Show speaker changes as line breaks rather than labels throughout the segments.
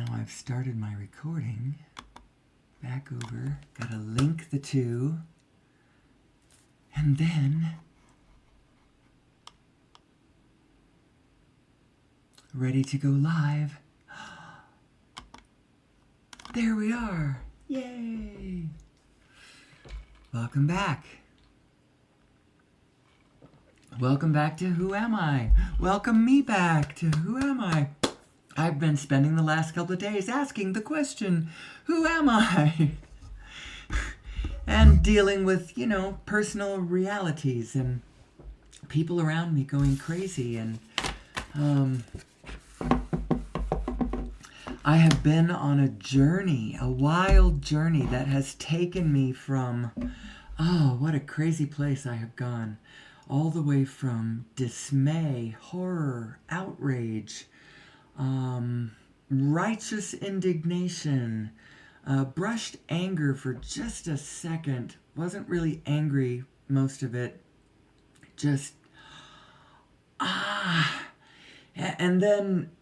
Now I've started my recording. Back over. Gotta link the two. And then ready to go live. There we are. Yay! Welcome back. Welcome back to Who Am I? Welcome me back to Who Am I? I've been spending the last couple of days asking the question, who am I? And dealing with, personal realities and people around me going crazy. And I have been on a journey, a wild journey that has taken me from, what a crazy place I have gone. All the way from dismay, horror, outrage, righteous indignation, brushed anger for just a second. Wasn't really angry, most of it. Just, and then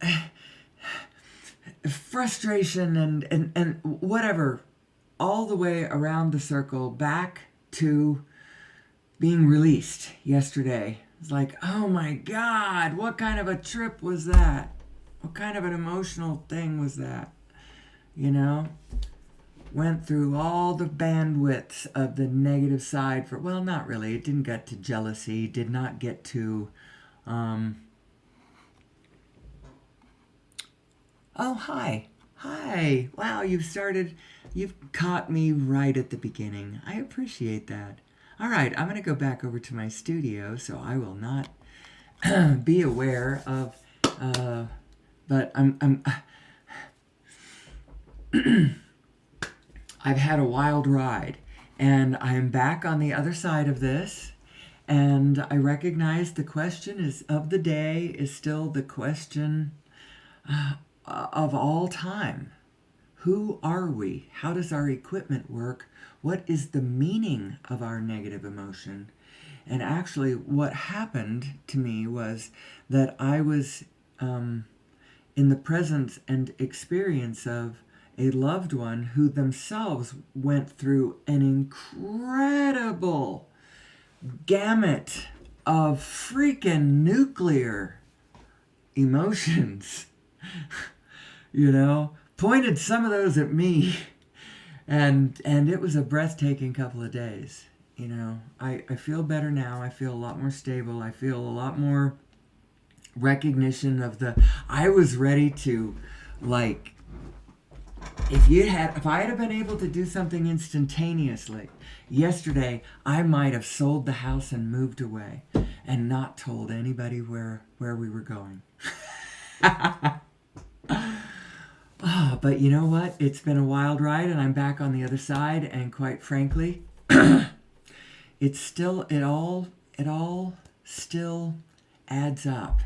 frustration and whatever. All the way around the circle back to being released yesterday. It's like, oh my God, what kind of a trip was that? What kind of an emotional thing was that? Went through all the bandwidths of the negative side for, well, not really. It didn't get to jealousy, did not get to, oh, hi. Hi. Wow, you've caught me right at the beginning. I appreciate that. All right, I'm going to go back over to my studio, so I will not be aware of, but I'm I've had a wild ride, and I'm back on the other side of this, and I recognize the question of the day is still the question of all time. Who are we? How does our equipment work? What is the meaning of our negative emotion? And actually, what happened to me was that I was in the presence and experience of a loved one who themselves went through an incredible gamut of freaking nuclear emotions. Pointed some of those at me, and it was a breathtaking couple of days. I feel better now. I feel a lot more stable. I feel a lot more recognition of I was ready to, if I had been able to do something instantaneously yesterday, I might have sold the house and moved away and not told anybody where we were going. But you know what? It's been a wild ride, and I'm back on the other side, and quite frankly, it all still adds up.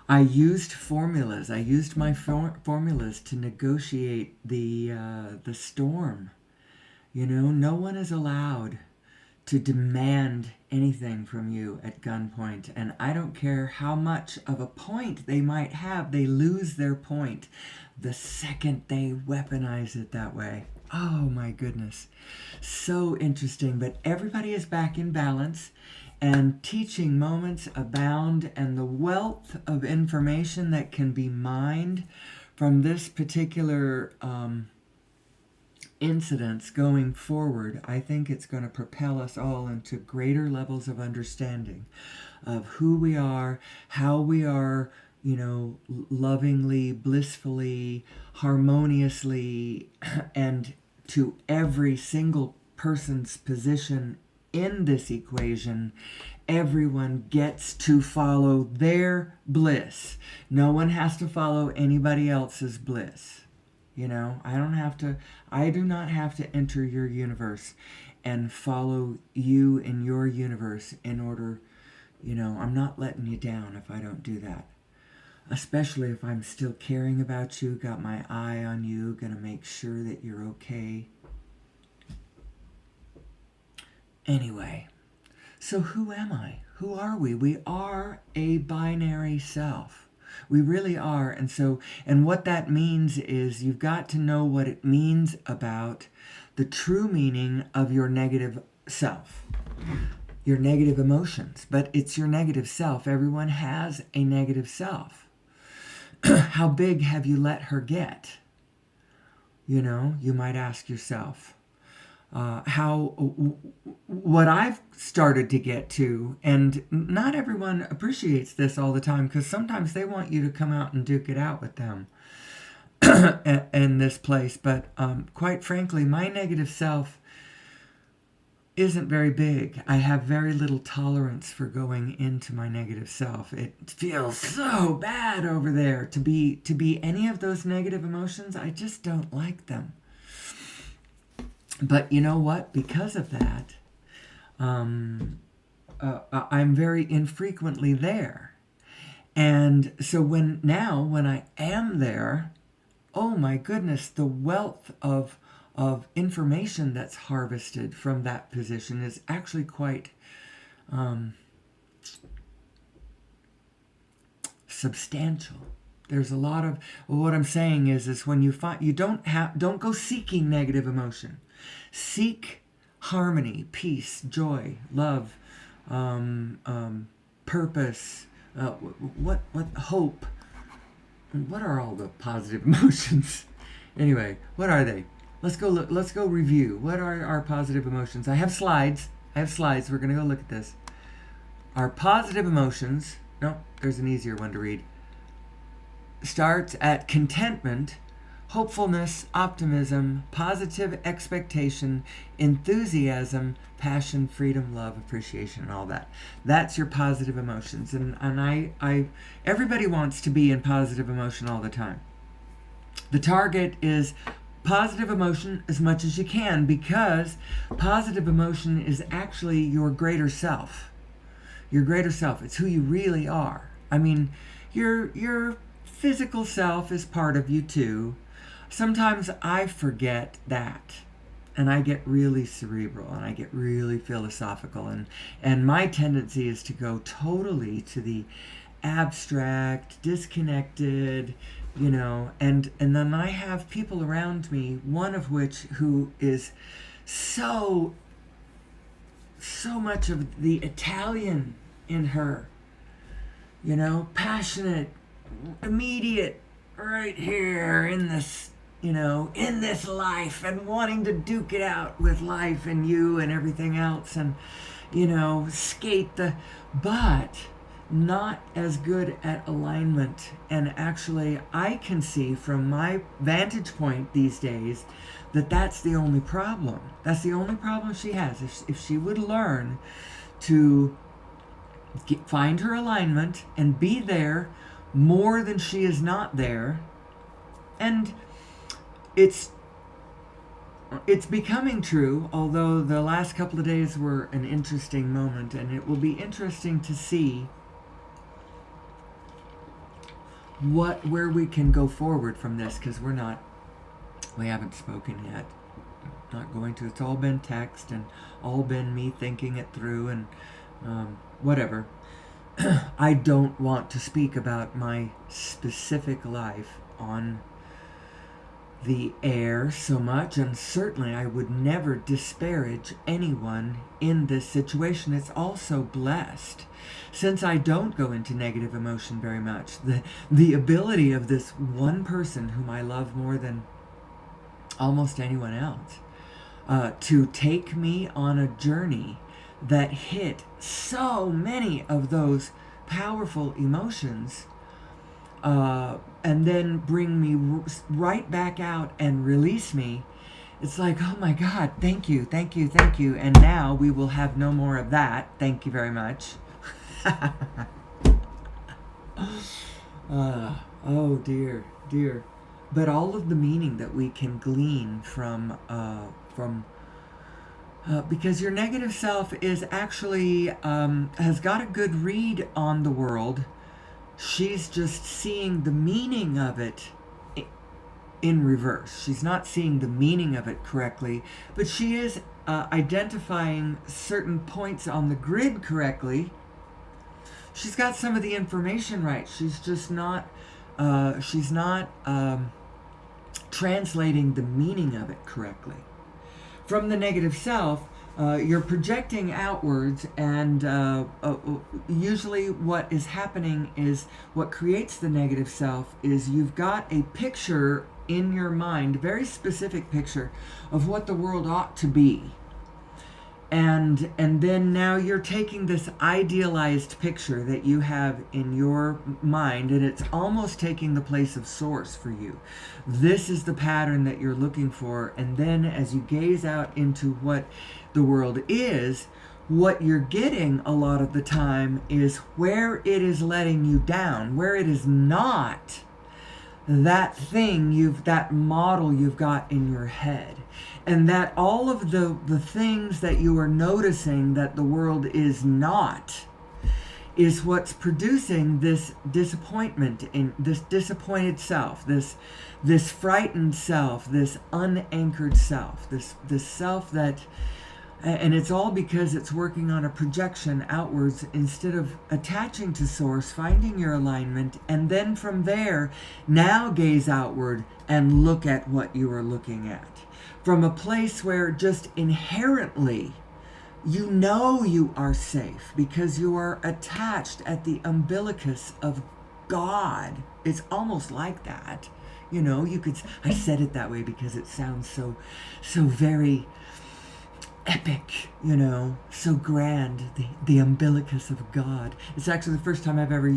I used formulas. I used my formulas to negotiate the storm. No one is allowed to demand anything from you at gunpoint. And I don't care how much of a point they might have, they lose their point the second they weaponize it that way. Oh my goodness. So interesting. But everybody is back in balance, and teaching moments abound, and the wealth of information that can be mined from this particular incidents going forward, I think it's going to propel us all into greater levels of understanding of who we are, how we are, lovingly, blissfully, harmoniously, and to every single person's position in this equation, everyone gets to follow their bliss. No one has to follow anybody else's bliss. I do not have to enter your universe and follow you in your universe in order, I'm not letting you down if I don't do that. Especially if I'm still caring about you, got my eye on you, gonna make sure that you're okay. Anyway, so who am I? Who are we? We are a binary self. We really are. And what that means is you've got to know what it means about the true meaning of your negative self, your negative emotions. But it's your negative self. Everyone has a negative self. How big have you let her get? You might ask yourself. What I've started to get to, and not everyone appreciates this all the time, because sometimes they want you to come out and duke it out with them in this place. But quite frankly, my negative self isn't very big. I have very little tolerance for going into my negative self. It feels so bad over there to be any of those negative emotions. I just don't like them. But you know what? Because of that, I'm very infrequently there. And so when I am there, oh my goodness, the wealth of information that's harvested from that position is actually quite substantial. There's a lot of what I'm saying is when you don't go seeking negative emotion. Seek harmony, peace, joy, love, purpose, what hope. What are all the positive emotions? Anyway, what are they? Let's go look. Let's go review. What are our positive emotions? I have slides. We're gonna go look at this. Our positive emotions. No, there's an easier one to read. Starts at contentment, hopefulness, optimism, positive expectation, enthusiasm, passion, freedom, love, appreciation, and all that. That's your positive emotions. And I everybody wants to be in positive emotion all the time. The target is positive emotion as much as you can, because positive emotion is actually your greater self. Your greater self. It's who you really are. I mean, your physical self is part of you too. Sometimes I forget that, and I get really cerebral, and I get really philosophical, and my tendency is to go totally to the abstract, disconnected, and then I have people around me, one of which who is so much of the Italian in her, passionate, immediate, right here in this life, and wanting to duke it out with life and you and everything else, and skate but not as good at alignment. And actually, I can see from my vantage point these days that that's the only problem. That's the only problem she has. If she would learn to find her alignment and be there more than she is not there, and it's becoming true, although the last couple of days were an interesting moment, and it will be interesting to see where we can go forward from this, because we haven't spoken yet. Not going to. It's all been text and all been me thinking it through, and whatever. I don't want to speak about my specific life on the air so much, and certainly I would never disparage anyone in this situation. It's also blessed, since I don't go into negative emotion very much. The ability of this one person whom I love more than almost anyone else, to take me on a journey that hit so many of those powerful emotions, and then bring me right back out and release me. It's like, oh my God, thank you. And now we will have no more of that. Thank you very much. Oh dear. But all of the meaning that we can glean from because your negative self is actually has got a good read on the world. She's just seeing the meaning of it in reverse. She's not seeing the meaning of it correctly, but she is identifying certain points on the grid correctly, She's got some of the information right. She's just not. She's not translating the meaning of it correctly. From the negative self, you're projecting outwards, and usually what is happening is what creates the negative self is you've got a picture in your mind, very specific picture of what the world ought to be. And then now you're taking this idealized picture that you have in your mind, and it's almost taking the place of source for you. This is the pattern that you're looking for, and then as you gaze out into what the world is, what you're getting a lot of the time is where it is letting you down, where it is not that thing that model you've got in your head, and that all of the things that you are noticing that the world is not is what's producing this disappointment, in this disappointed self, this frightened self, this unanchored self, this self that. And it's all because it's working on a projection outwards instead of attaching to source, finding your alignment, and then from there, now gaze outward and look at what you are looking at. From a place where just inherently you know you are safe because you are attached at the umbilicus of God. It's almost like that. You know, I said it that way because it sounds so very epic, you know, so grand, the umbilicus of God. It's actually the first time I've ever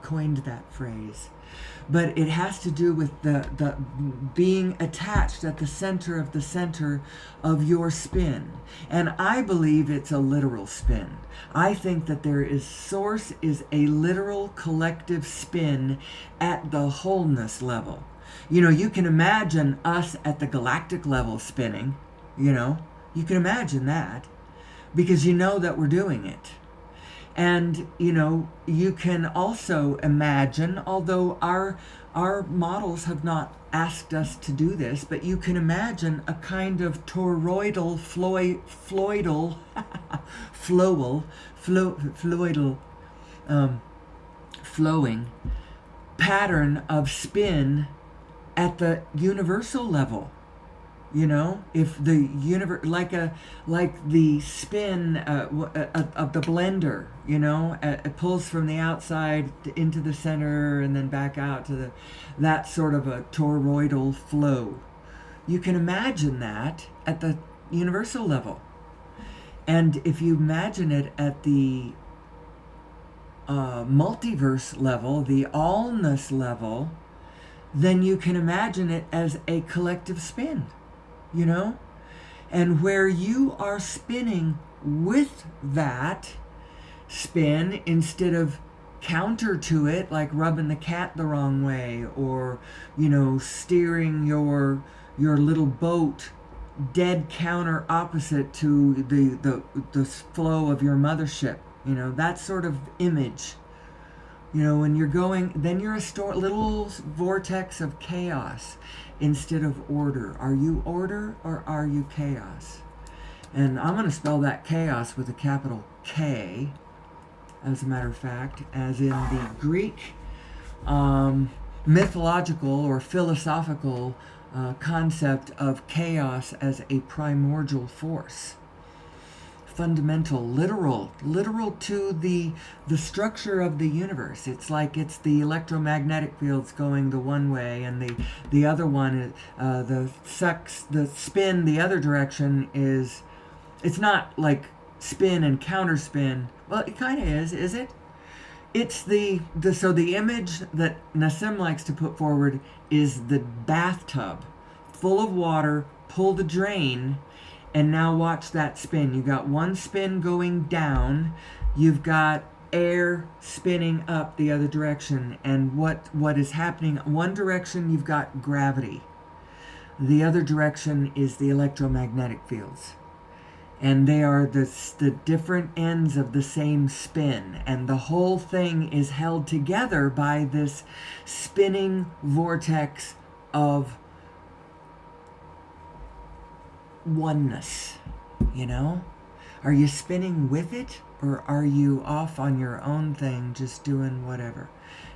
coined that phrase. But it has to do with the being attached at the center of your spin. And I believe it's a literal spin. I think that source is a literal collective spin at the wholeness level. You know, you can imagine us at the galactic level spinning, you know. You can imagine that because you know that we're doing it. And, you know, you can also imagine, although our models have not asked us to do this, but you can imagine a kind of toroidal, flowing pattern of spin at the universal level. You know, if the universe, like the spin of the blender, you know, it pulls from the outside into the center and then back out to that sort of a toroidal flow. You can imagine that at the universal level, and if you imagine it at the multiverse level, the allness level, then you can imagine it as a collective spin. You know, and where you are spinning with that spin instead of counter to it, like rubbing the cat the wrong way, or, you know, steering your little boat dead counter opposite to the flow of your mothership. You know, that sort of image. You know, when you're going, then you're a little vortex of chaos instead of order. Are you order or are you chaos? And I'm going to spell that chaos with a capital K, as a matter of fact, as in the Greek mythological or philosophical concept of chaos as a primordial force. Fundamental, literal to the structure of the universe. It's like it's the electromagnetic fields going the one way, and the other one, the spin the other direction is. It's not like spin and counterspin. Well, it kind of is it? It's so the image that Nassim likes to put forward is the bathtub full of water, pull the drain. And now watch that spin. You got one spin going down. You've got air spinning up the other direction. And what is happening? One direction you've got gravity. The other direction is the electromagnetic fields. And they are the different ends of the same spin. And the whole thing is held together by this spinning vortex of oneness. You know, are you spinning with it or are you off on your own thing, just doing whatever?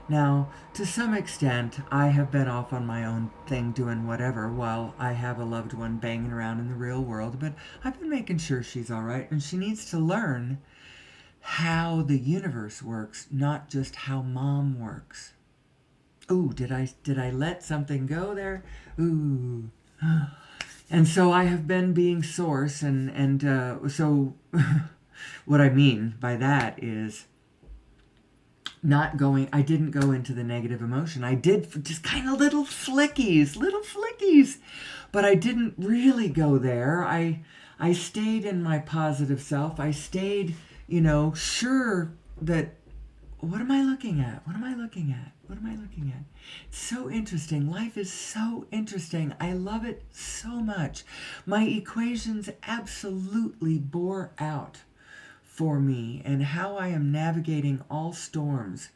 Now, to some extent, I have been off on my own thing doing whatever while I have a loved one banging around in the real world, but I've been making sure she's all right, and she needs to learn how the universe works, not just how mom works. Ooh, did I let something go there? Ooh. And so I have been being source, and so what I mean by that is not going. I didn't go into the negative emotion. I did just kind of little flickies, but I didn't really go there. I stayed in my positive self. I stayed, sure that what am I looking at? What am I looking at? What am I looking at? It's so interesting. Life is so interesting. I love it so much. My equations absolutely bore out for me, and how I am navigating all storms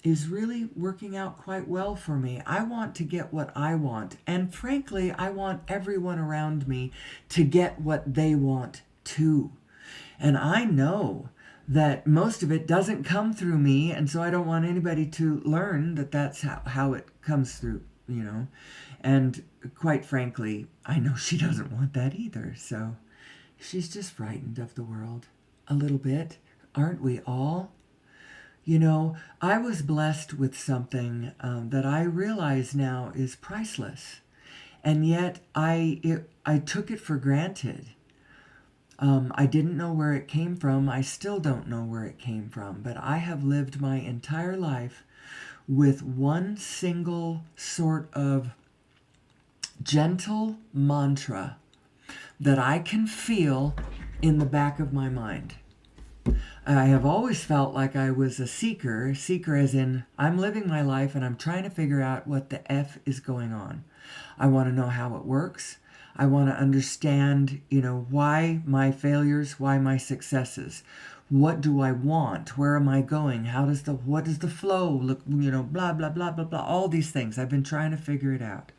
is really working out quite well for me. I want to get what I want, and frankly, I want everyone around me to get what they want too. And I know that most of it doesn't come through me, and so I don't want anybody to learn that that's how it comes through. And quite frankly, I know she doesn't want that either, so she's just frightened of the world a little bit. Aren't we all? I was blessed with something that I realize now is priceless, and yet I took it for granted. I didn't know where it came from. I still don't know where it came from. But I have lived my entire life with one single sort of gentle mantra that I can feel in the back of my mind. I have always felt like I was a seeker as in I'm living my life and I'm trying to figure out what the F is going on. I want to know how it works. I want to understand, why my failures, why my successes. What do I want? Where am I going? What does the flow look, blah, blah, blah, blah, blah, all these things. I've been trying to figure it out.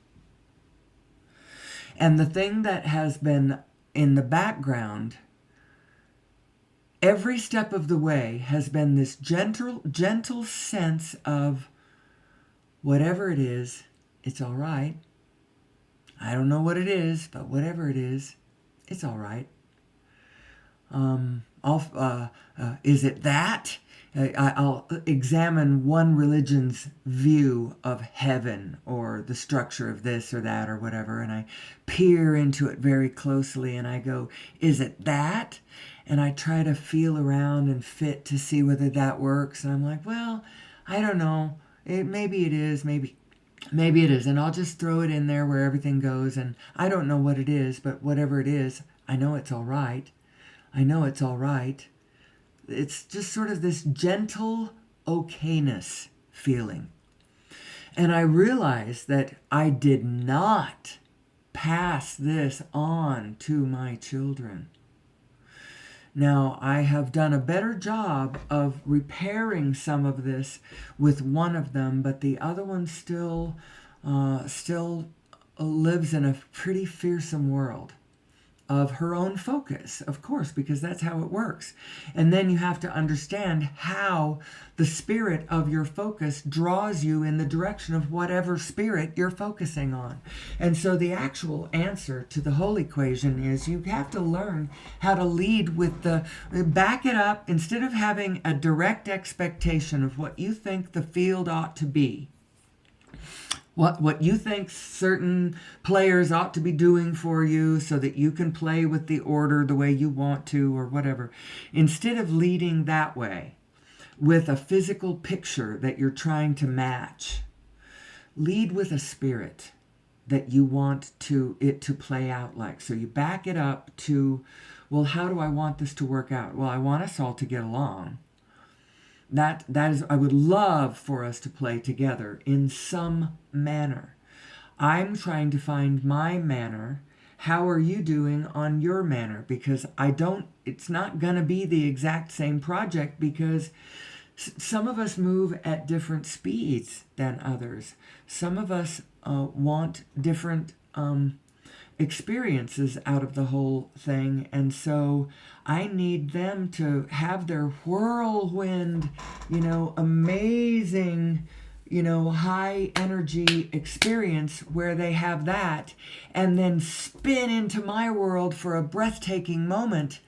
And the thing that has been in the background every step of the way has been this gentle sense of whatever it is, it's all right. I don't know what it is, but whatever it is, it's all right. Is it that? I'll examine one religion's view of heaven or the structure of this or that or whatever, and I peer into it very closely and I go, is it that? And I try to feel around and fit to see whether that works. And I'm like, well, I don't know. Maybe it is, maybe it is. And I'll just throw it in there where everything goes. And I don't know what it is, but whatever it is, I know it's all right. I know it's all right. It's just sort of this gentle okayness feeling. And I realized that I did not pass this on to my children. Now, I have done a better job of repairing some of this with one of them, but the other one still lives in a pretty fearsome world of her own focus, of course, because that's how it works. And then you have to understand how the spirit of your focus draws you in the direction of whatever spirit you're focusing on. And so the actual answer to the whole equation is you have to learn how to lead with back it up instead of having a direct expectation of what you think the field ought to be. What you think certain players ought to be doing for you so that you can play with the order the way you want to or whatever. Instead of leading that way with a physical picture that you're trying to match, lead with a spirit that you want it to play out like. So you back it up to, well, how do I want this to work out? Well, I want us all to get along. That is, I would love for us to play together in some manner. I'm trying to find my manner. How are you doing on your manner? Because it's not going to be the exact same project because some of us move at different speeds than others. Some of us want different experiences out of the whole thing. And so I need them to have their whirlwind, amazing, high energy experience where they have that, and then spin into my world for a breathtaking moment,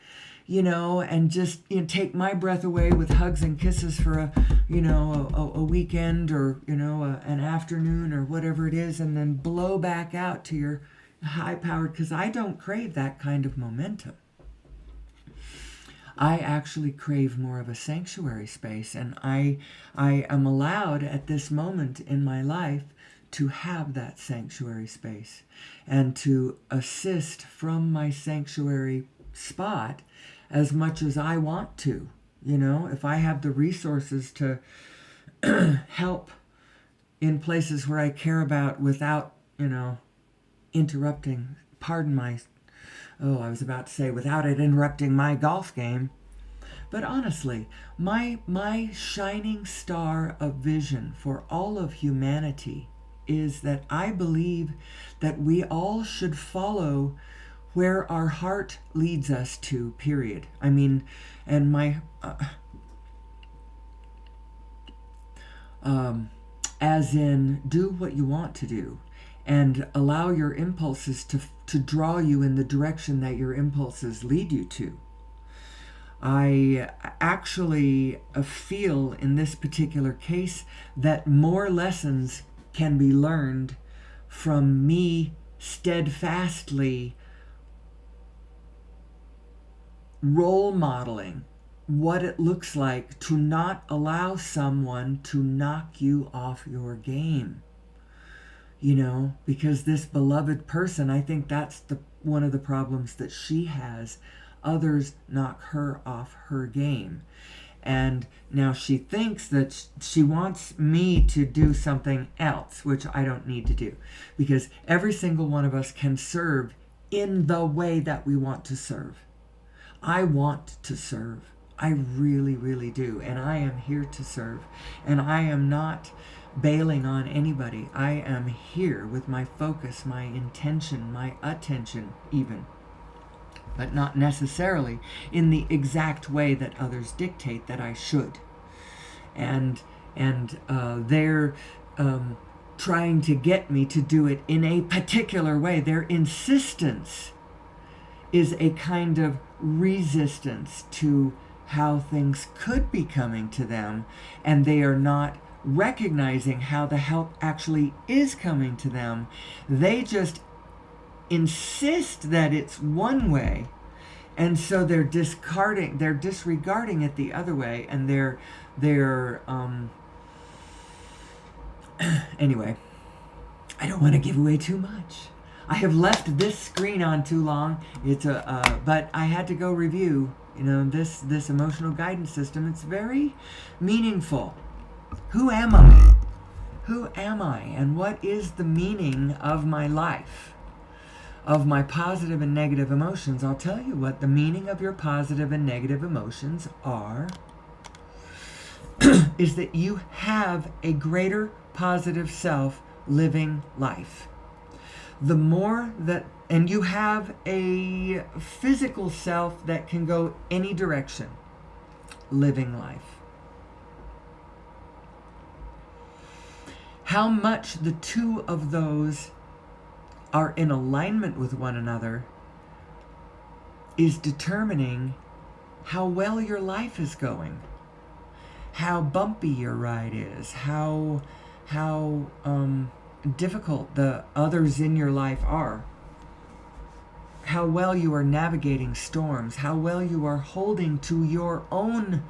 and just take my breath away with hugs and kisses for a weekend, or an afternoon, or whatever it is, and then blow back out to your high powered, because I don't crave that kind of momentum. I actually crave more of a sanctuary space, and I am allowed at this moment in my life to have that sanctuary space and to assist from my sanctuary spot as much as I want to. If I have the resources to help in places where I care about without, interrupting, I was about to say without it interrupting my golf game. But honestly, my shining star of vision for all of humanity is that I believe that we all should follow where our heart leads us to, period. And as in, do what you want to do and allow your impulses to draw you in the direction that your impulses lead you to. I actually feel in this particular case that more lessons can be learned from me steadfastly role modeling what it looks like to not allow someone to knock you off your game. Because this beloved person, I think that's one of the problems that she has. Others knock her off her game. And now she thinks that she wants me to do something else, which I don't need to do. Because every single one of us can serve in the way that we want to serve. I want to serve. I really, really do. And I am here to serve. And I am not bailing on anybody. I am here with my focus, my intention, my attention even. But not necessarily in the exact way that others dictate that I should. And they're trying to get me to do it in a particular way. Their insistence is a kind of resistance to how things could be coming to them, and they are not recognizing how the help actually is coming to them. They just insist that it's one way, and so they're disregarding it the other way, and they're anyway, I don't want to give away too much. I have left this screen on too long. But I had to go review, this emotional guidance system. It's very meaningful. Who am I? Who am I? And what is the meaning of my life? Of my positive and negative emotions? I'll tell you what the meaning of your positive and negative emotions are. Is that you have a greater positive self living life. The more that, and you have a physical self that can go any direction, living life. How much the two of those are in alignment with one another is determining how well your life is going, how bumpy your ride is, how difficult the others in your life are, how well you are navigating storms, how well you are holding to your own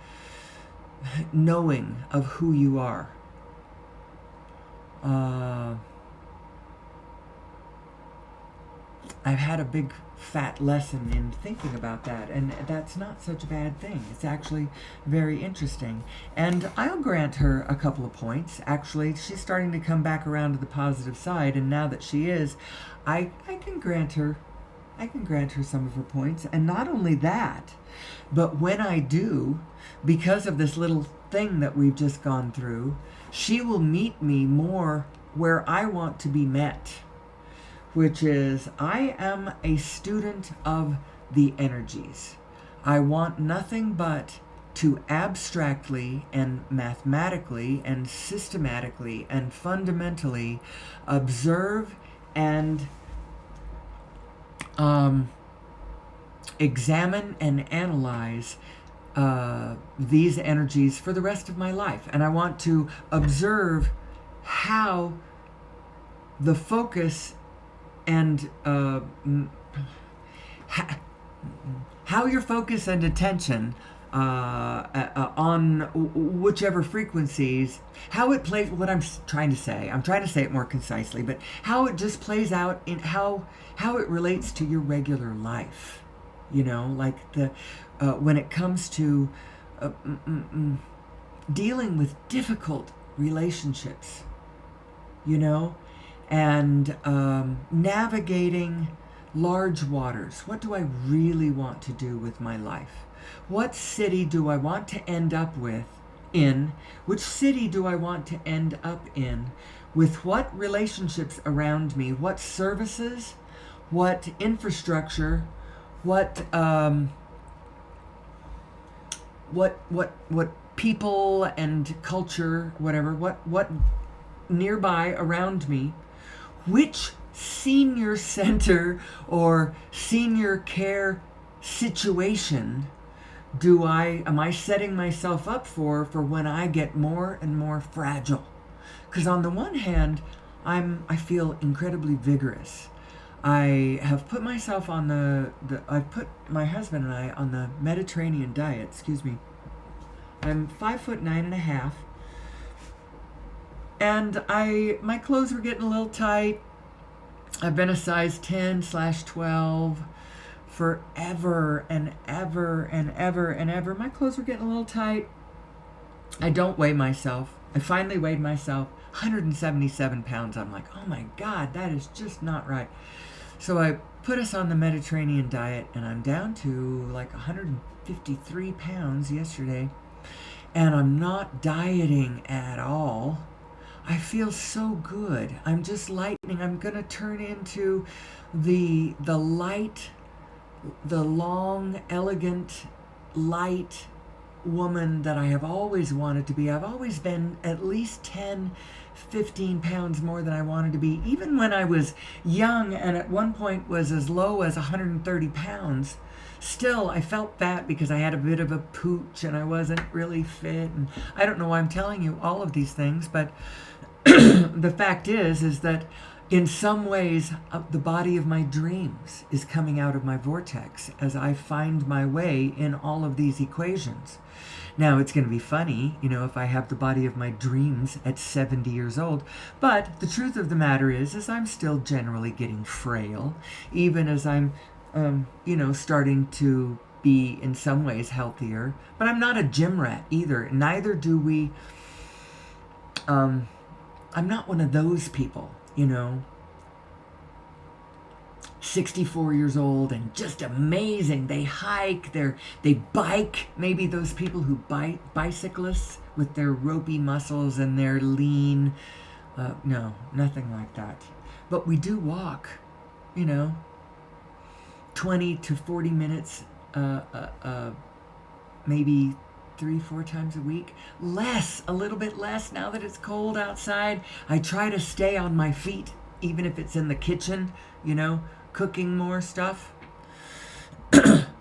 knowing of who you are. I've had a big fat lesson in thinking about that, and that's not such a bad thing. It's actually very interesting, and I'll grant her a couple of points. Actually, she's starting to come back around to the positive side, and now that she is, I can grant her some of her points. And not only that, but when I do, because of this little thing that we've just gone through, she will meet me more where I want to be met, which is I am a student of the energies. I want nothing but to abstractly and mathematically and systematically and fundamentally observe and examine and analyze these energies for the rest of my life. And I want to observe how the focus and how your focus and attention on whichever frequencies, how it plays, what I'm trying to say, I'm trying to say it more concisely, but how it just plays out in how it relates to your regular life. You know, like when it comes to dealing with difficult relationships, you know, and navigating large waters. What do I really want to do with my life? What city do I want to end up in? Which city do I want to end up in? With what relationships around me? What services? What infrastructure? What people and culture, whatever, what nearby around me? Which senior center or senior care situation am I setting myself up for when I get more and more fragile? Because on the one hand, I feel incredibly vigorous. I have put myself on I've put my husband and I on the Mediterranean diet. Excuse me. I'm 5'9.5", and my clothes were getting a little tight. I've been a size 10/12 forever and ever and ever and ever. My clothes were getting a little tight. I don't weigh myself. I finally weighed myself, 177 pounds. I'm like, oh my God, that is just not right. So I put us on the Mediterranean diet, and I'm down to like 153 pounds yesterday. And I'm not dieting at all. I feel so good. I'm just lightening. I'm going to turn into the long, elegant, light woman that I have always wanted to be. I've always been at least 10, 15 pounds more than I wanted to be. Even when I was young and at one point was as low as 130 pounds, still I felt fat because I had a bit of a pooch and I wasn't really fit. And I don't know why I'm telling you all of these things, but the fact is that in some ways, the body of my dreams is coming out of my vortex as I find my way in all of these equations. Now, it's going to be funny, if I have the body of my dreams at 70 years old. But the truth of the matter is I'm still generally getting frail, even as I'm, starting to be in some ways healthier. But I'm not a gym rat either. Neither do we. I'm not one of those people. 64 years old and just amazing. They hike, they bike. Maybe those people who bicyclists with their ropey muscles and their lean. No, nothing like that. But we do walk, 20 to 40 minutes, maybe 3-4 times a week. A little bit less now that it's cold outside. I try to stay on my feet, even if it's in the kitchen, cooking more stuff.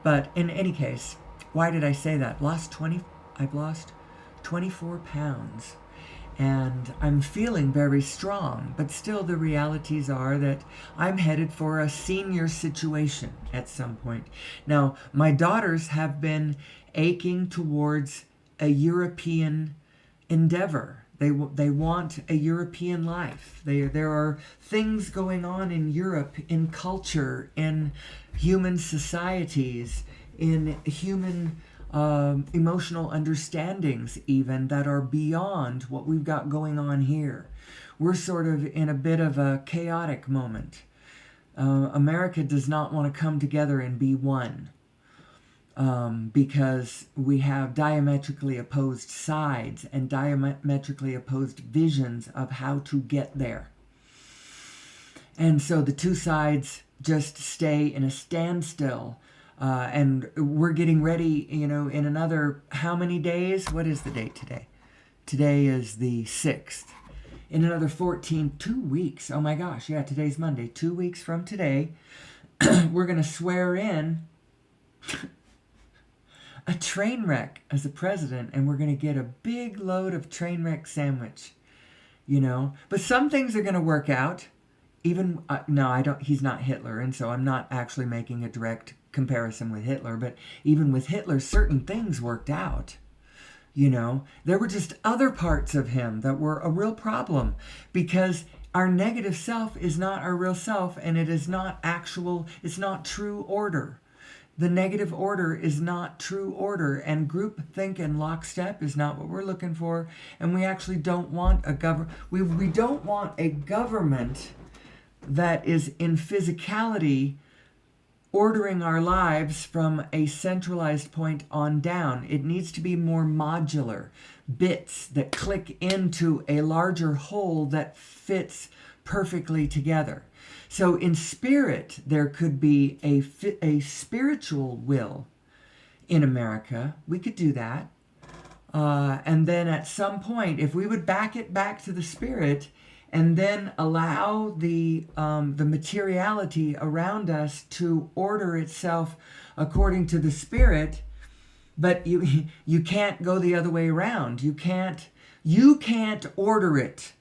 But in any case, why did I say that? I've lost 24 pounds. And I'm feeling very strong, but still the realities are that I'm headed for a senior situation at some point. Now, my daughters have been aching towards a European endeavor. They want a European life. There are things going on in Europe, in culture, in human societies, in human emotional understandings even, that are beyond what we've got going on here. We're sort of in a bit of a chaotic moment. America does not want to come together and be one. Because we have diametrically opposed sides and diametrically opposed visions of how to get there. And so the two sides just stay in a standstill. And we're getting ready, in another how many days? What is the date today? Today is the 6th. In another 2 weeks. Oh my gosh, yeah, today's Monday. 2 weeks from today, we're going to swear in a train wreck as a president, and we're going to get a big load of train wreck sandwich, But some things are going to work out. Even, no, I don't, he's not Hitler, and so I'm not actually making a direct comparison with Hitler, but even with Hitler, certain things worked out. There were just other parts of him that were a real problem, because our negative self is not our real self, and it is not it's not true order. The negative order is not true order, and groupthink and lockstep is not what we're looking for. And we actually don't want we don't want a government that is in physicality ordering our lives from a centralized point on down. It needs to be more modular, bits that click into a larger whole that fits perfectly together. So in spirit, there could be a spiritual will in America. We could do that. And then at some point, if we would back it back to the spirit and then allow the materiality around us to order itself according to the spirit, but you can't go the other way around. You can't order it.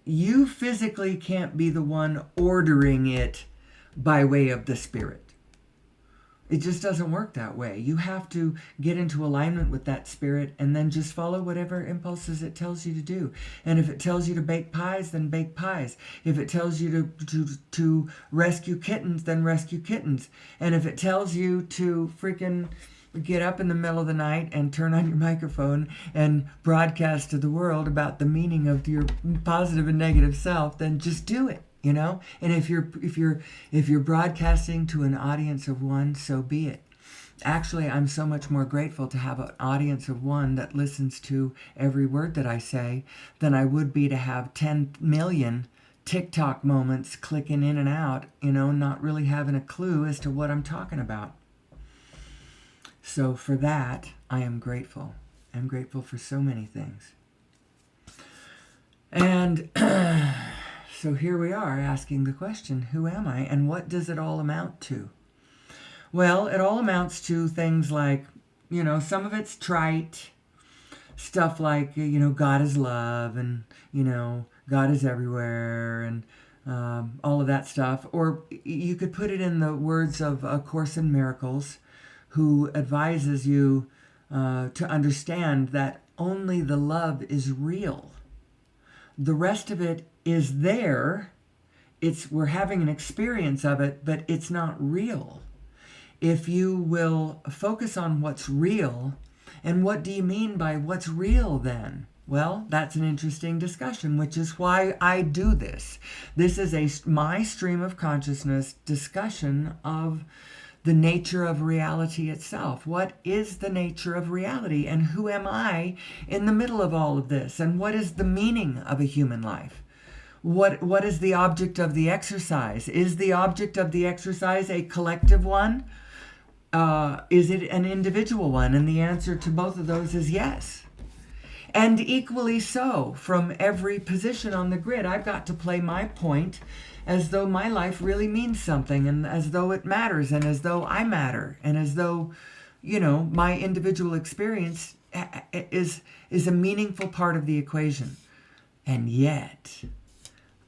You physically can't be the one ordering it by way of the spirit. It just doesn't work that way. You have to get into alignment with that spirit and then just follow whatever impulses it tells you to do. And if it tells you to bake pies, then bake pies. If it tells you to rescue kittens, then rescue kittens. And if it tells you to freaking get up in the middle of the night and turn on your microphone and broadcast to the world about the meaning of your positive and negative self, then just do it. And if you're broadcasting to an audience of one, so be it. Actually, I'm so much more grateful to have an audience of one that listens to every word that I say than I would be to have 10 million TikTok moments clicking in and out, not really having a clue as to what I'm talking about. So for that, I am grateful. I'm grateful for so many things. And so here we are asking the question, who am I and what does it all amount to? Well, it all amounts to things like, some of it's trite, stuff like, God is love and, God is everywhere and all of that stuff. Or you could put it in the words of A Course in Miracles, who advises you to understand that only the love is real. The rest of it is there. We're having an experience of it, but it's not real. If you will focus on what's real, and what do you mean by what's real then? Well, that's an interesting discussion, which is why I do this. This is my stream of consciousness discussion of the nature of reality itself. What is the nature of reality, and who am I in the middle of all of this? And what is the meaning of a human life? What is the object of the exercise? Is the object of the exercise a collective one? Is it an individual one? And the answer to both of those is yes. And equally so, from every position on the grid, I've got to play my point as though my life really means something, and as though it matters, and as though I matter, and as though, my individual experience is a meaningful part of the equation. And yet,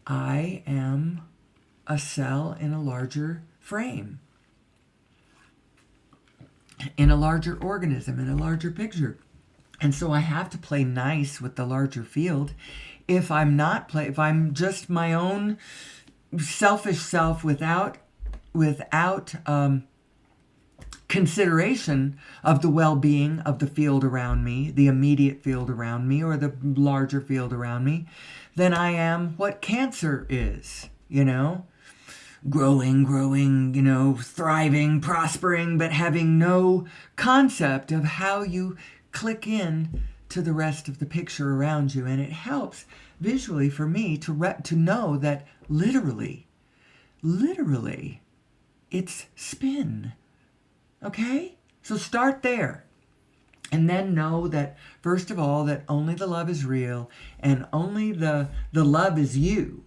I am a cell in a larger frame, in a larger organism, in a larger picture. And so I have to play nice with the larger field. If I'm just my own selfish self without consideration of the well-being of the field around me, the immediate field around me, or the larger field around me, then I am what cancer is, growing, thriving, prospering, but having no concept of how you click in to the rest of the picture around you. And it helps visually for me to know that literally, it's spin. Okay? So start there. And then know that, first of all, that only the love is real and only the love is you.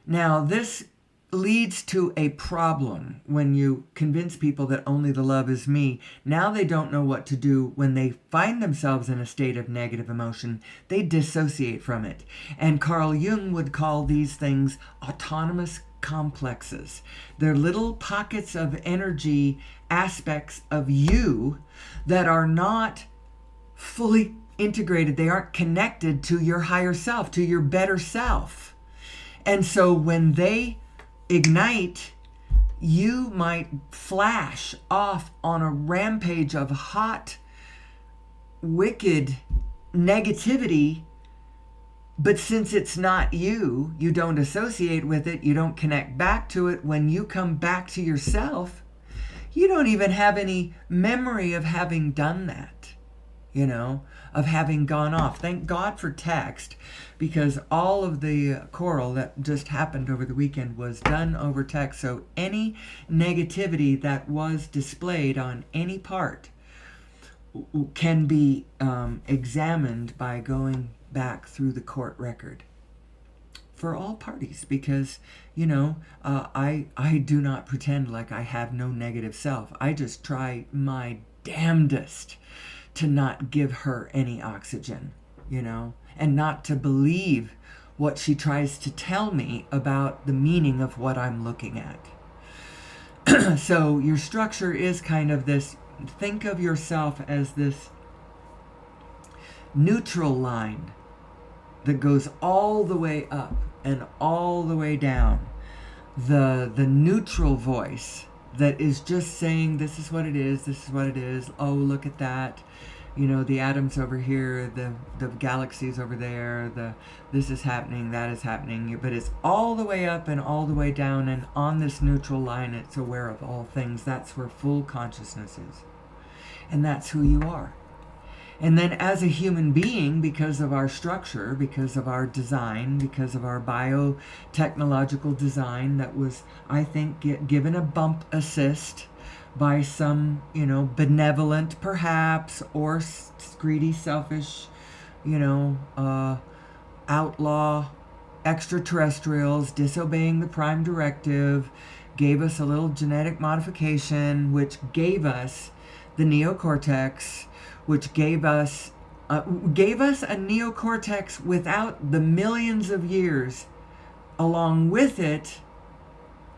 Now, this leads to a problem when you convince people that only the love is me. Now they don't know what to do when they find themselves in a state of negative emotion. They dissociate from it. And Carl Jung would call these things autonomous complexes. They're little pockets of energy, aspects of you that are not fully integrated. They aren't connected to your higher self, to your better self. And so when they ignite, you might flash off on a rampage of hot, wicked negativity. But since it's not you, you don't associate with it, you don't connect back to it. When you come back to yourself, you don't even have any memory of having done that, of having gone off. Thank God for text, because all of the choral that just happened over the weekend was done over text. So any negativity that was displayed on any part can be examined by going back through the court record for all parties, because I do not pretend like I have no negative self. I just try my damnedest to not give her any oxygen, and not to believe what she tries to tell me about the meaning of what I'm looking at. So your structure is kind of this. Think of yourself as this neutral line that goes all the way up and all the way down. The neutral voice that is just saying, this is what it is, this is what it is, oh, look at that, the atoms over here, the galaxies over there, this is happening, that is happening, but it's all the way up and all the way down, and on this neutral line it's aware of all things. That's where full consciousness is. And that's who you are. And then as a human being, because of our structure, because of our design, because of our biotechnological design that was, I think, given a bump assist by some, benevolent perhaps, or greedy, selfish, outlaw extraterrestrials disobeying the prime directive, gave us a little genetic modification, which gave us the neocortex, which gave us a neocortex without the millions of years along with it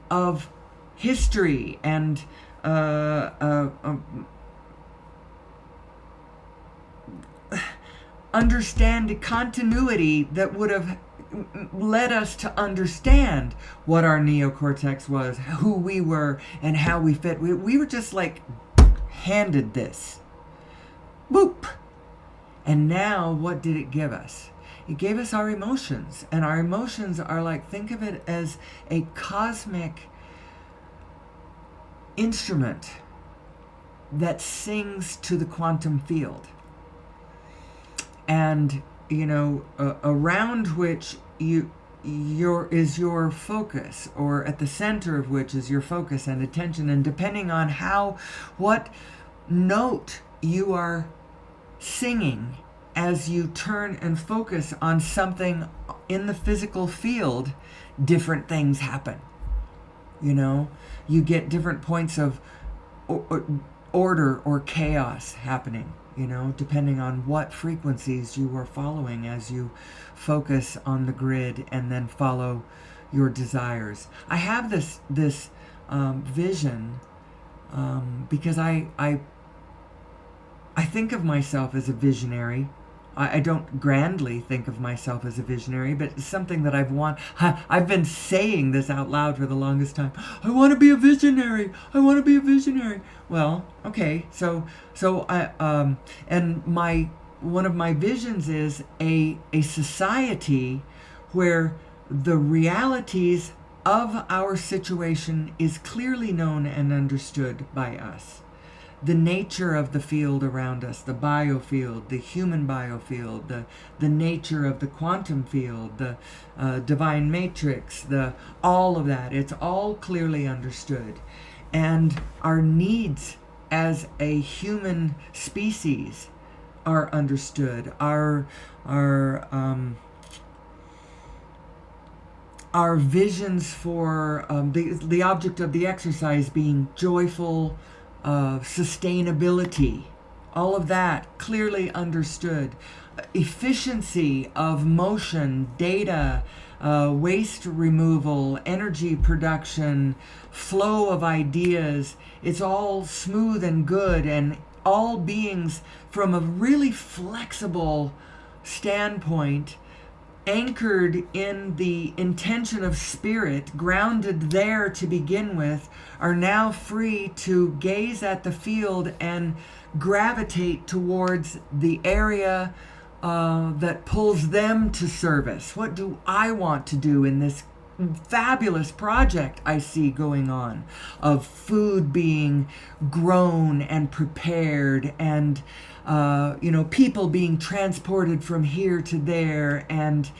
of history and understand continuity that would have led us to understand what our neocortex was, who we were, and how we fit. We were just like handed this. Boop. And now what did it give us? It gave us our emotions. And our emotions are like, think of it as a cosmic instrument that sings to the quantum field. And, around which is your focus, or at the center of which is your focus and attention. And depending on what note you are singing as you turn and focus on something in the physical field, different things happen. You get different points of order or chaos happening, depending on what frequencies you are following as you focus on the grid and then follow your desires. I have this vision because I think of myself as a visionary. I don't grandly think of myself as a visionary, but it's something that I've been saying this out loud for the longest time. I want to be a visionary. I want to be a visionary. Well, okay. So and one of my visions is a society where the realities of our situation is clearly known and understood by us. the nature of the field around us, the biofield, the human biofield, the nature of the quantum field, the divine matrix, all of that. It's all clearly understood. And our needs as a human species are understood. Our visions for the object of the exercise being joyful sustainability, all of that clearly understood. Efficiency of motion, data, waste removal, energy production, flow of ideas, it's all smooth and good, and all beings from a really flexible standpoint, anchored in the intention of spirit, grounded there to begin with, are now free to gaze at the field and gravitate towards the area that pulls them to service. What do I want to do in this fabulous project I see going on of food being grown and prepared, and people being transported from here to there, and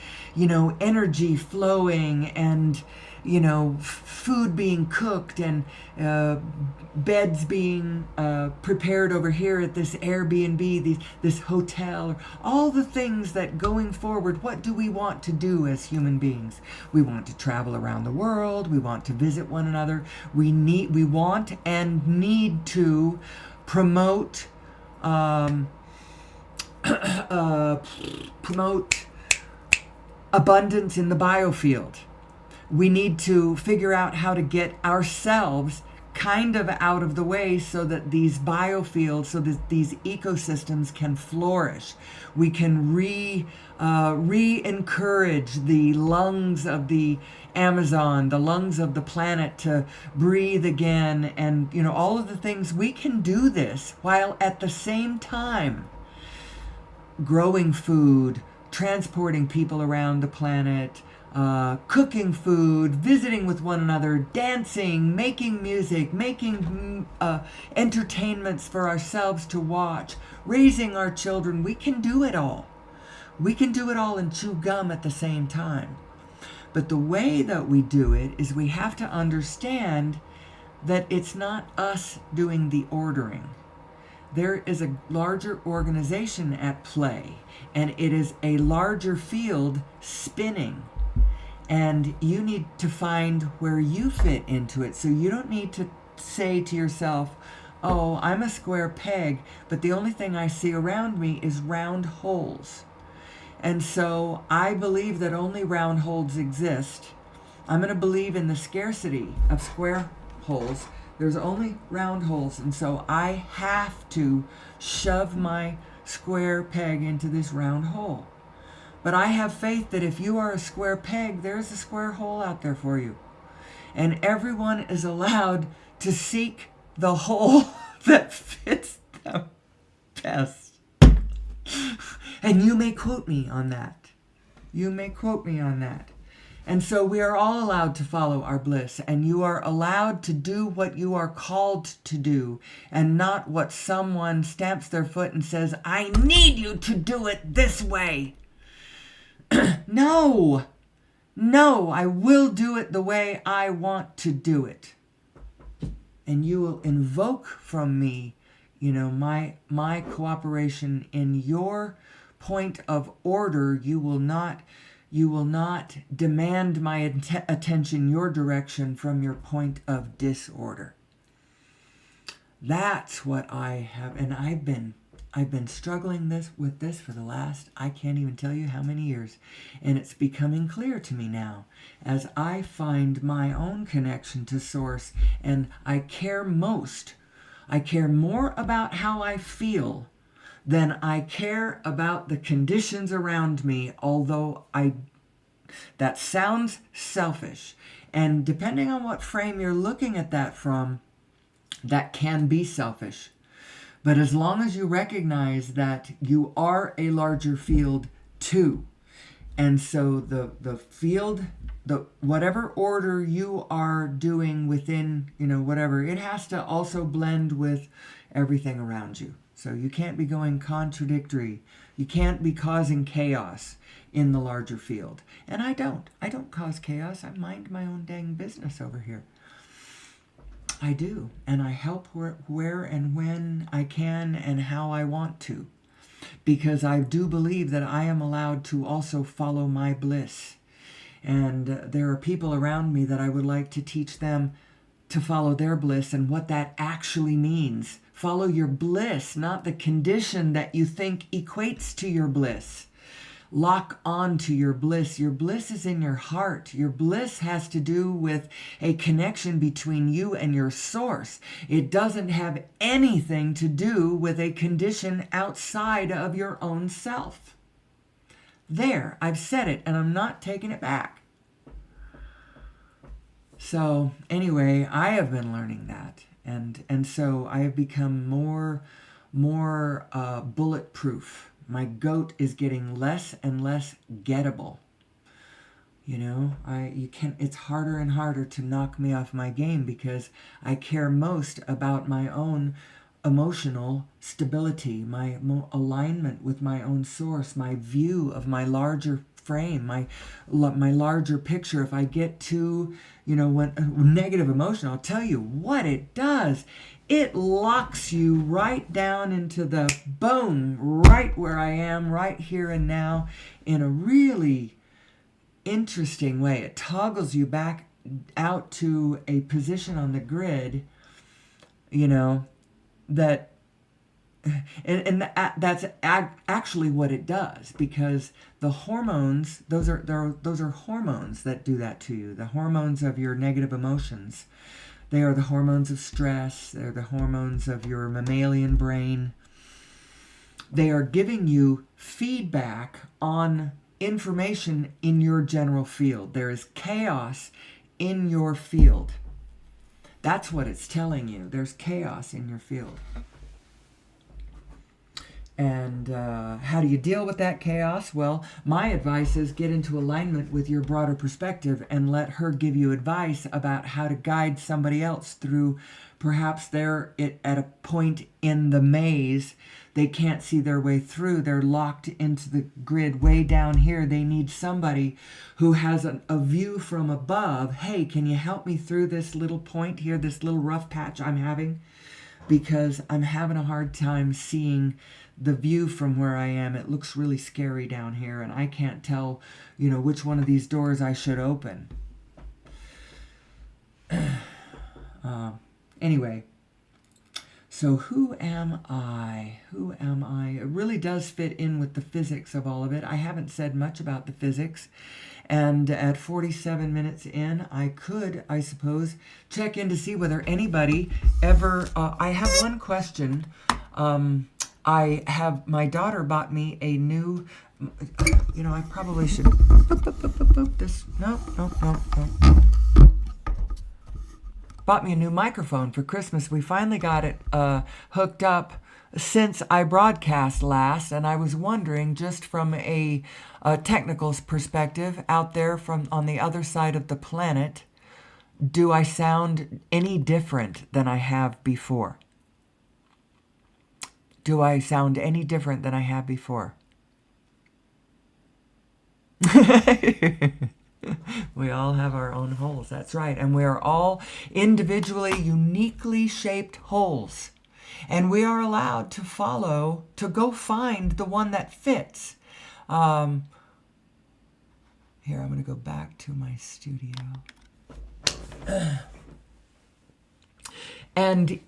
energy flowing, and food being cooked, and beds being prepared over here at this Airbnb, this hotel, all the things that going forward, what do we want to do as human beings? We want to travel around the world. We want to visit one another. We want and need to promote promote abundance in the biofield. We need to figure out how to get ourselves kind of out of the way so that these biofields, so that these ecosystems can flourish. We can re-encourage the lungs of the Amazon, the lungs of the planet to breathe again, and all of the things. We can do this while at the same time growing food, transporting people around the planet, cooking food, visiting with one another, dancing, making music, making entertainments for ourselves to watch, raising our children. We can do it all. We can do it all and chew gum at the same time. But the way that we do it is we have to understand that it's not us doing the ordering. There is a larger organization at play, and it is a larger field spinning. And you need to find where you fit into it. So you don't need to say to yourself, oh, I'm a square peg, but the only thing I see around me is round holes. And so I believe that only round holes exist. I'm going to believe in the scarcity of square holes. There's only round holes. And so I have to shove my square peg into this round hole. But I have faith that if you are a square peg, there's a square hole out there for you. And everyone is allowed to seek the hole that fits them best. And you may quote me on that. You may quote me on that. And so we are all allowed to follow our bliss, and you are allowed to do what you are called to do, and not what someone stamps their foot and says, I need you to do it this way. No, I will do it the way I want to do it. And you will invoke from me, my cooperation in your point of order. You will not demand my attention, your direction, from your point of disorder. That's what I have, and I've been struggling with this for the last, I can't even tell you how many years, and it's becoming clear to me now as I find my own connection to Source, and I care more about how I feel than I care about the conditions around me, although that sounds selfish. And depending on what frame you're looking at that from, that can be selfish. But as long as you recognize that you are a larger field too, and so the field, whatever order you are doing within, whatever, it has to also blend with everything around you. So you can't be going contradictory. You can't be causing chaos in the larger field. And I don't cause chaos. I mind my own dang business over here. I do. And I help where and when I can and how I want to. Because I do believe that I am allowed to also follow my bliss. And there are people around me that I would like to teach them to follow their bliss and what that actually means. Follow your bliss, not the condition that you think equates to your bliss. Lock on to your bliss. Your bliss is in your heart. Your bliss has to do with a connection between you and your source. It doesn't have anything to do with a condition outside of your own self. There, I've said it, and I'm not taking it back. So anyway, I have been learning that, and so I have become more bulletproof. My goat is getting less and less gettable. You know, it's harder and harder to knock me off my game because I care most about my own emotional stability, my alignment with my own source, my view of my larger frame, my larger picture. If I get too, when negative emotion, I'll tell you what it does. It locks you right down into the boom, right where I am, right here and now, in a really interesting way. It toggles you back out to a position on the grid, that and that's actually what it does, because the hormones, those are hormones that do that to you. The hormones of your negative emotions. They are the hormones of stress. They're the hormones of your mammalian brain. They are giving you feedback on information in your general field. There is chaos in your field. That's what it's telling you. There's chaos in your field. And how do you deal with that chaos? Well, my advice is get into alignment with your broader perspective and let her give you advice about how to guide somebody else through. Perhaps they're at a point in the maze. They can't see their way through. They're locked into the grid way down here. They need somebody who has a view from above. Hey, can you help me through this little point here, this little rough patch I'm having? Because I'm having a hard time seeing the view from where I am. It looks really scary down here, and I can't tell, which one of these doors I should open. Anyway, so who am I? Who am I? It really does fit in with the physics of all of it. I haven't said much about the physics. And at 47 minutes in, I could, I suppose, check in to see whether anybody ever... I have one question. My daughter bought me a new... I probably should... This... No. Bought me a new microphone for Christmas. We finally got it hooked up since I broadcast last, and I was wondering, just from a technical perspective, out there from on the other side of the planet, do I sound any different than I have before? Do I sound any different than I have before? We all have our own holes, that's right. And we are all individually, uniquely shaped holes. And we are allowed to go find the one that fits. Here, I'm going to go back to my studio. And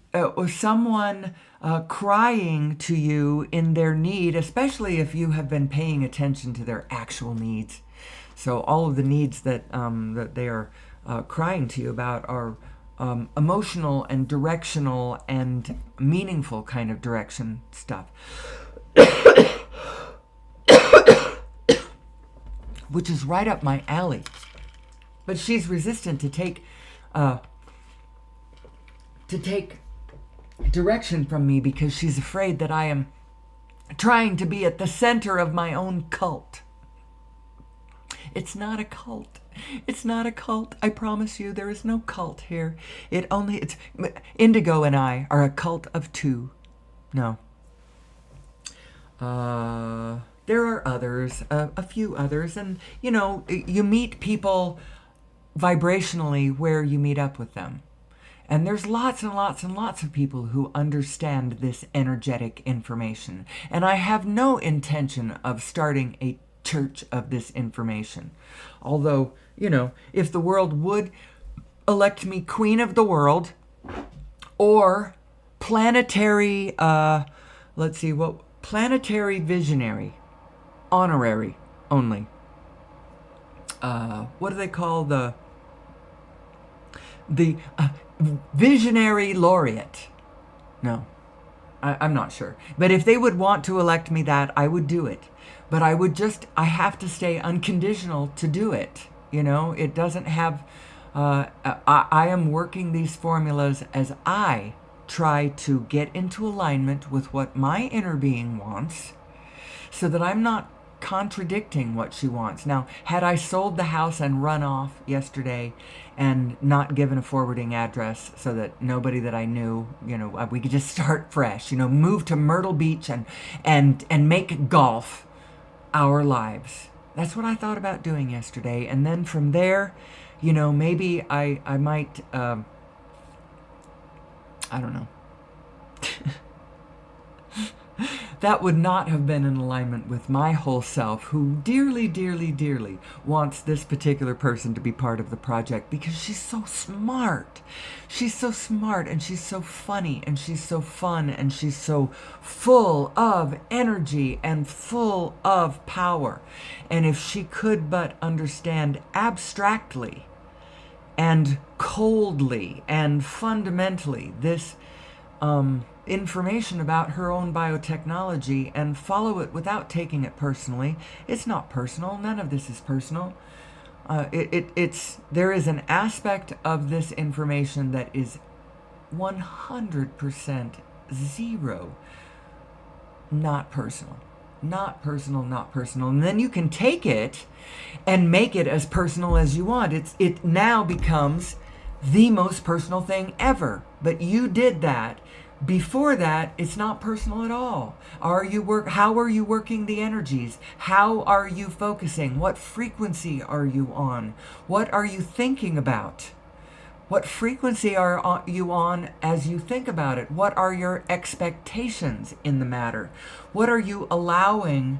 someone crying to you in their need, especially if you have been paying attention to their actual needs. So all of the needs that they are crying to you about are emotional and directional and meaningful kind of direction stuff. Which is right up my alley. But she's resistant to take direction from me because she's afraid that I am trying to be at the center of my own cult. It's not a cult. It's not a cult. I promise you, there is no cult here. It's Indigo and I are a cult of two. No. There are others, a few others, and you meet people vibrationally where you meet up with them. And there's lots and lots and lots of people who understand this energetic information. And I have no intention of starting a church of this information. Although, if the world would elect me queen of the world or planetary, planetary visionary, honorary only. What do they call the visionary laureate? No, I'm not sure. But if they would want to elect me that, I would do it. But I have to stay unconditional to do it. It doesn't have, I am working these formulas as I try to get into alignment with what my inner being wants so that I'm not contradicting what she wants. Now, had I sold the house and run off yesterday and not given a forwarding address so that nobody that I knew, we could just start fresh, move to Myrtle Beach and make golf our lives. That's what I thought about doing yesterday. And then from there, maybe I might, I don't know. That would not have been in alignment with my whole self, who dearly, dearly, dearly wants this particular person to be part of the project because she's so smart. She's so smart, and she's so funny, and she's so fun, and she's so full of energy and full of power. And if she could but understand abstractly and coldly and fundamentally this information about her own biotechnology and follow it without taking it personally. It's not personal. None of this is personal. There is an aspect of this information that is 100% zero, not personal. Not personal, not personal. And then you can take it and make it as personal as you want. It now becomes the most personal thing ever. But you did that. Before that, it's not personal at all. How are you working the energies? How are you focusing? What frequency are you on? What are you thinking about? What frequency are you on as you think about it? What are your expectations in the matter? What are you allowing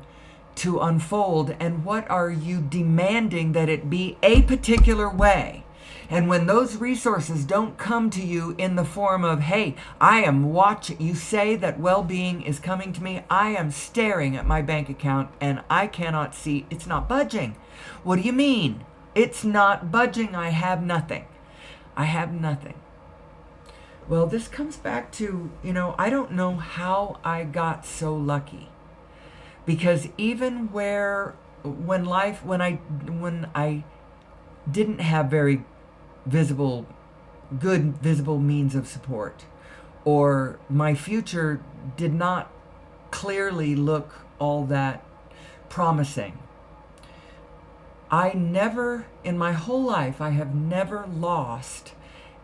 to unfold, and what are you demanding that it be a particular way? And when those resources don't come to you in the form of, hey, I am watching, you say that well-being is coming to me, I am staring at my bank account and I cannot see, it's not budging. What do you mean? It's not budging, I have nothing. I have nothing. Well, this comes back to, I don't know how I got so lucky. Because even when I didn't have very good visible means of support, or my future did not clearly look all that promising, in my whole life, I have never lost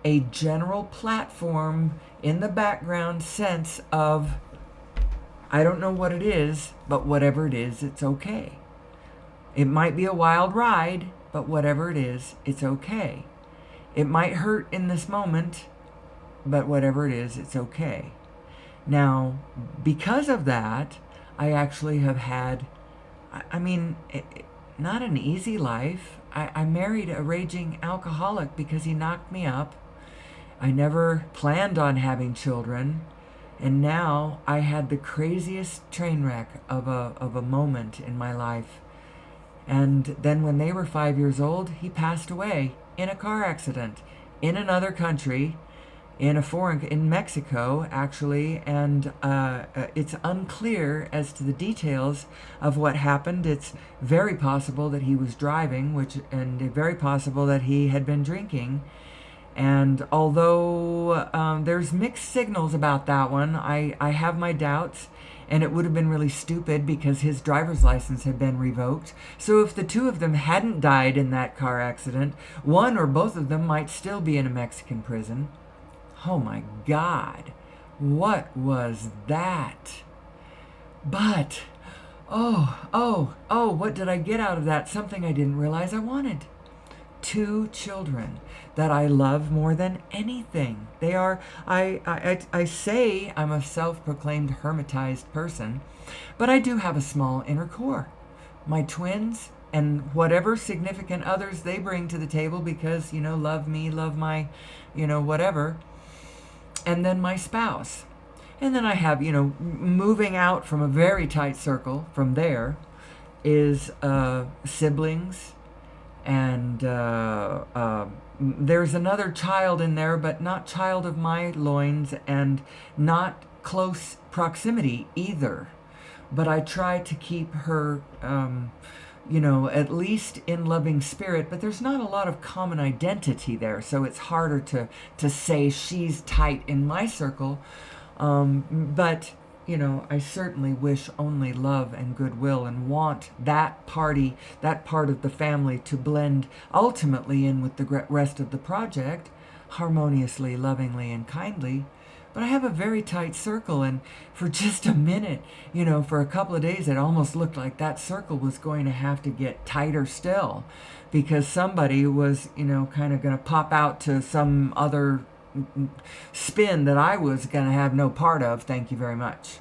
a general platform in the background sense of, I don't know what it is, but whatever it is, it's okay. It might be a wild ride, but whatever it is, it's okay. It might hurt in this moment, but whatever it is, it's okay. Now, because of that, I actually have had, not an easy life. I married a raging alcoholic because he knocked me up. I never planned on having children. And now I had the craziest train wreck of a moment in my life. And then when they were 5 years old, he passed away in a car accident in another country, in Mexico, actually. And it's unclear as to the details of what happened. It's very possible that he was driving, and very possible that he had been drinking. And although there's mixed signals about that one, I have my doubts. and it would have been really stupid because his driver's license had been revoked. So if the two of them hadn't died in that car accident, one or both of them might still be in a Mexican prison. Oh my God, what was that? But, what did I get out of that? Something I didn't realize I wanted. 2 children that I love more than anything. They are, I say I'm a self-proclaimed hermitized person, but I do have a small inner core. My twins and whatever significant others they bring to the table because, love me, love my, whatever. And then my spouse. And then I have, moving out from a very tight circle from there is siblings. And there's another child in there, but not child of my loins and not close proximity either. But I try to keep her, at least in loving spirit. But there's not a lot of common identity there, so it's harder to say she's tight in my circle. But I certainly wish only love and goodwill and want that part of the family to blend ultimately in with the rest of the project, harmoniously, lovingly, and kindly. But I have a very tight circle, and for just a minute, for a couple of days, it almost looked like that circle was going to have to get tighter still because somebody was, kind of going to pop out to some other spin that I was going to have no part of. Thank you very much.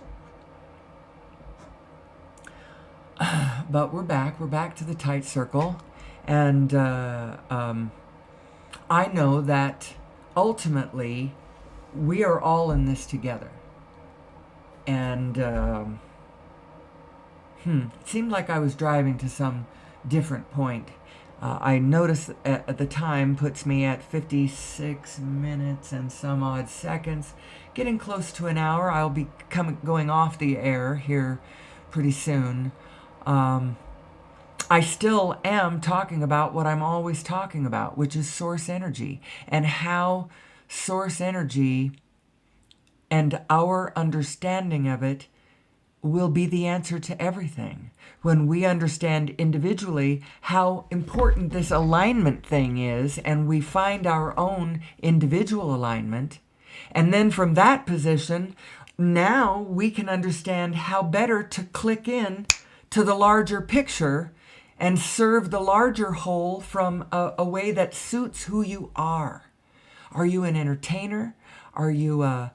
But we're back to the tight circle, and I know that ultimately we are all in this together. And it seemed like I was driving to some different point. I noticed at the time puts me at 56 minutes and some odd seconds, getting close to an hour. I'll be going off the air here pretty soon. I still am talking about what I'm always talking about, which is source energy, and how source energy and our understanding of it will be the answer to everything. When we understand individually how important this alignment thing is, and we find our own individual alignment, and then from that position, now we can understand how better to click in to the larger picture and serve the larger whole from a way that suits who you are. Are you an entertainer? Are you a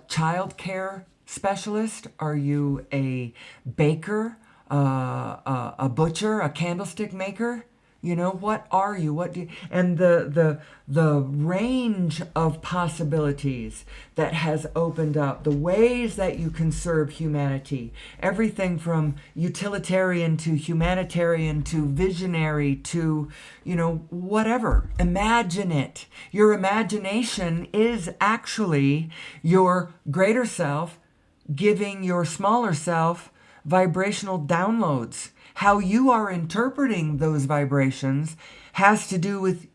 child care specialist? Are you a baker, a butcher, a candlestick maker? What are you? What do you, and the range of possibilities that has opened up, the ways that you can serve humanity, everything from utilitarian to humanitarian to visionary to, whatever. Imagine it. Your imagination is actually your greater self giving your smaller self vibrational downloads. How you are interpreting those vibrations has to do with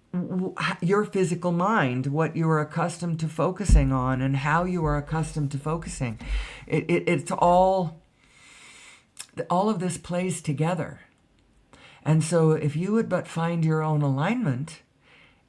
your physical mind, what you are accustomed to focusing on, and how you are accustomed to focusing. It's all of this plays together. And so if you would but find your own alignment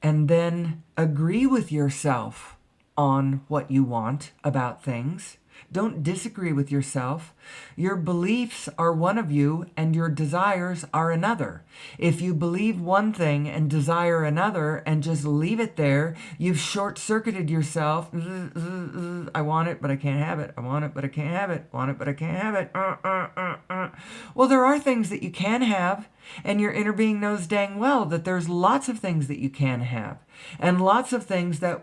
and then agree with yourself on what you want about things, don't disagree with yourself. Your beliefs are one of you and your desires are another. If you believe one thing and desire another and just leave it there, you've short-circuited yourself. I want it, but I can't have it. I want it, but I can't have it. I want it, but I can't have it. Well, there are things that you can have, and your inner being knows dang well that there's lots of things that you can have, and lots of things that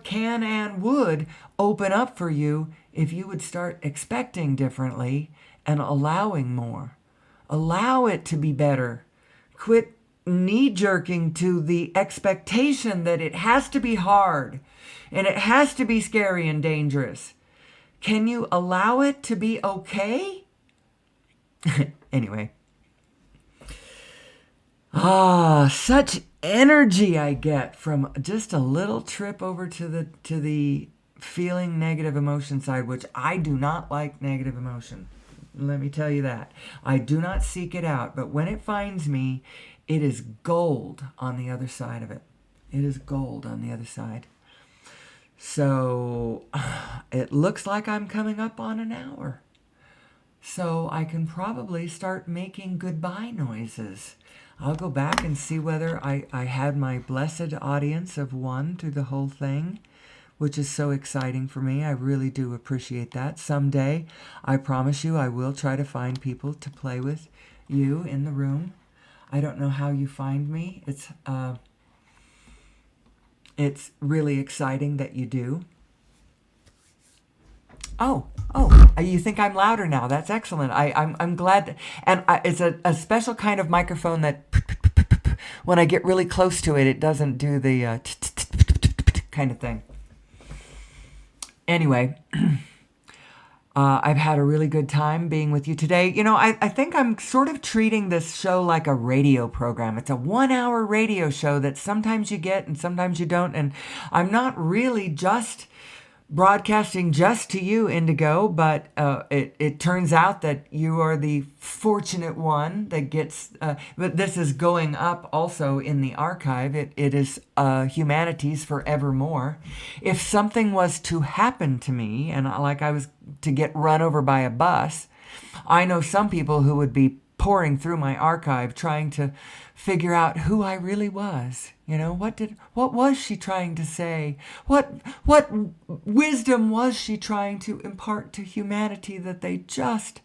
can and would open up for you if you would start expecting differently and allowing more. Allow it to be better. Quit knee-jerking to the expectation that it has to be hard and it has to be scary and dangerous. Can you allow it to be okay? Anyway. Such energy I get from just a little trip over to the feeling negative emotion side, which I do not like negative emotion. Let me tell you that. I do not seek it out, but when it finds me, it is gold on the other side of it. It is gold on the other side. So it looks like I'm coming up on an hour. So I can probably start making goodbye noises. I'll go back and see whether I had my blessed audience of one through the whole thing, which is so exciting for me. I really do appreciate that. Someday, I promise you, I will try to find people to play with you in the room. I don't know how you find me. It's really exciting that you do. Oh, you think I'm louder now. That's excellent. I'm glad. And it's a special kind of microphone that when I get really close to it, it doesn't do the kind of thing. Anyway, I've had a really good time being with you today. You know, I think I'm sort of treating this show like a radio program. It's a 1-hour radio show that sometimes you get and sometimes you don't. And I'm not really just broadcasting just to you, Indigo, but it turns out that you are the fortunate one that gets, but this is going up also in the archive. It is Humanities Forevermore. If something was to happen to me, and like I was to get run over by a bus, I know some people who would be pouring through my archive trying to figure out who I really was. You know, what was she trying to say? What wisdom was she trying to impart to humanity that they just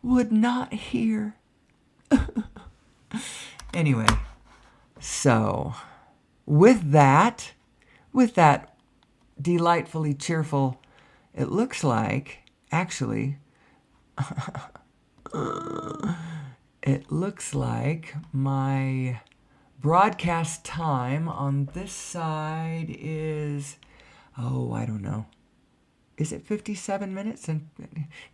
would not hear? Anyway, so with that delightfully cheerful, it looks like, actually, it looks like my broadcast time on this side is, I don't know. Is it 57 minutes? And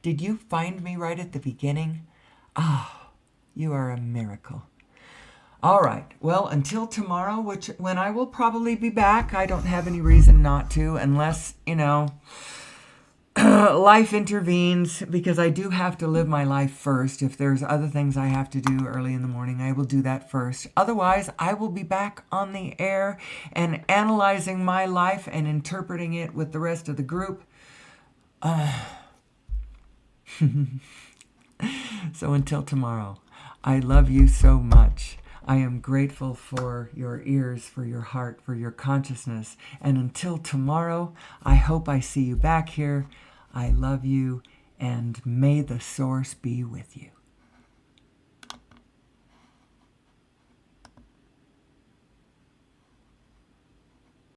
did you find me right at the beginning? You are a miracle. All right. Well, until tomorrow, when I will probably be back. I don't have any reason not to, unless, life intervenes, because I do have to live my life first. If there's other things I have to do early in the morning, I will do that first. Otherwise, I will be back on the air and analyzing my life and interpreting it with the rest of the group. So until tomorrow, I love you so much. I am grateful for your ears, for your heart, for your consciousness. And until tomorrow, I hope I see you back here. I love you, and may the source be with you.